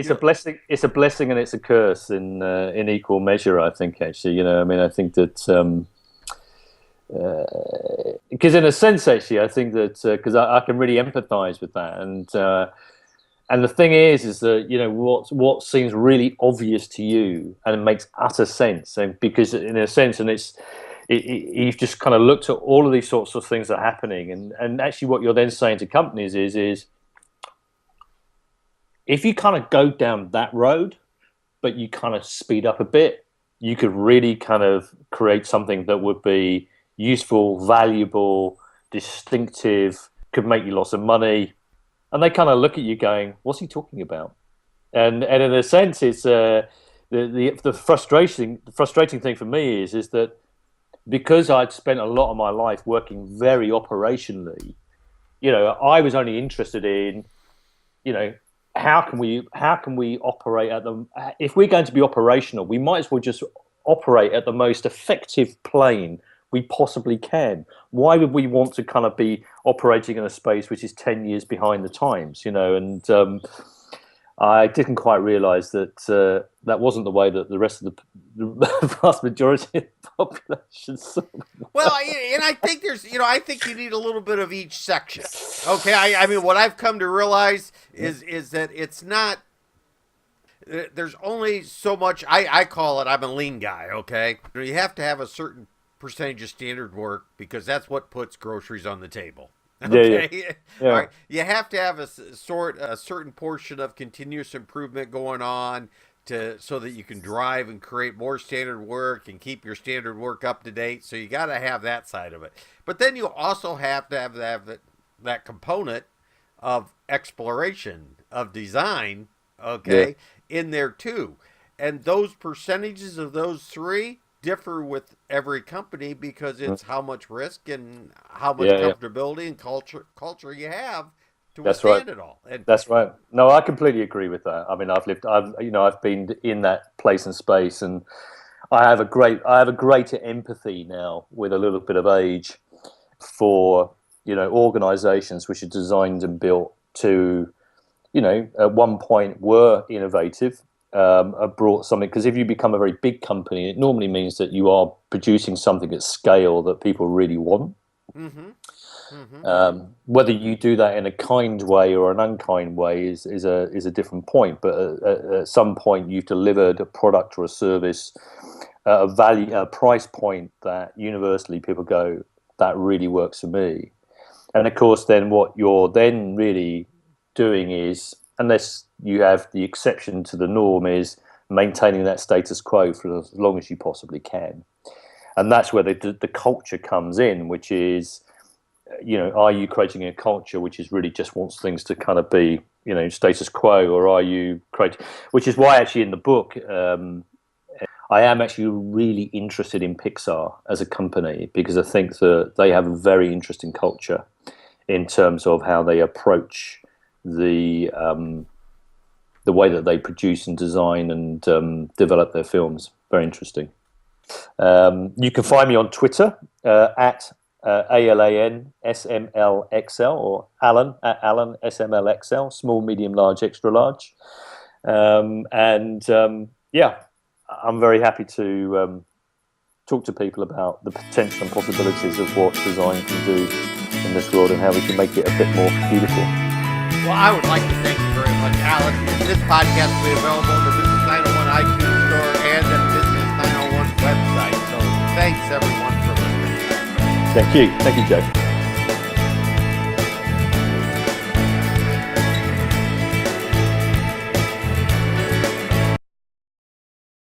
it's a blessing. It's a blessing and it's a curse in equal measure. I think actually, I mean, I think that because in a sense, actually, I think that because I can really empathise with that, and the thing is that what seems really obvious to you and it makes utter sense, and because in a sense, and you've just kind of looked at all of these sorts of things that are happening, and actually what you're then saying to companies is if you kind of go down that road, but you kind of speed up a bit, you could really kind of create something that would be useful, valuable, distinctive, could make you lots of money. And they kind of look at you going, what's he talking about? And in a sense, it's the frustrating thing for me is that because I'd spent a lot of my life working very operationally, I was only interested in, how can we operate at the, if we're going to be operational, we might as well just operate at the most effective plane we possibly can. Why would we want to kind of be operating in a space which is 10 years behind the times, and I didn't quite realize that that wasn't the way that the rest of the vast majority of the population saw. Well, and I think I think you need a little bit of each section. Okay, I mean, what I've come to realize is that it's not. There's only so much. I call it. I'm a lean guy. Okay, you have to have a certain percentage of standard work because that's what puts groceries on the table. Okay. Yeah. All right. You have to have a certain portion of continuous improvement going on so that you can drive and create more standard work and keep your standard work up to date. So you got to have that side of it. But then you also have to have that component of exploration, of design, okay, in there too. And those percentages of those three differ with every company because it's how much risk and how much comfortability and culture you have to withstand it all. And that's right. No, I completely agree with that. I mean, I've been in that place and space, and I have a greater empathy now with a little bit of age for organizations which are designed and built to at one point were innovative. Brought something, because if you become a very big company, it normally means that you are producing something at scale that people really want. Whether you do that in a kind way or an unkind way is a different point. But at some point, you've delivered a product or a service at a price point that universally people go, that really works for me. And of course, then what you're then really doing is, unless you have the exception to the norm, is maintaining that status quo for as long as you possibly can. And that's where the culture comes in, which is, are you creating a culture which is really just wants things to kind of be, status quo, or are you creating, which is why actually in the book, I am actually really interested in Pixar as a company, because I think that they have a very interesting culture in terms of how they approach the way that they produce and design and develop their films. Very interesting. You can find me on Twitter at ALAN SMLXL, or Alan at Alan SMLXL, small, medium, large, extra large. I'm very happy to talk to people about the potential and possibilities of what design can do in this world and how we can make it a bit more beautiful. Well, I would like to thank you very much, Alan. This podcast will be available on the Business 901 iTunes Store and the Business 901 website. So thanks, everyone, for listening. Thank you. Thank you, Joe.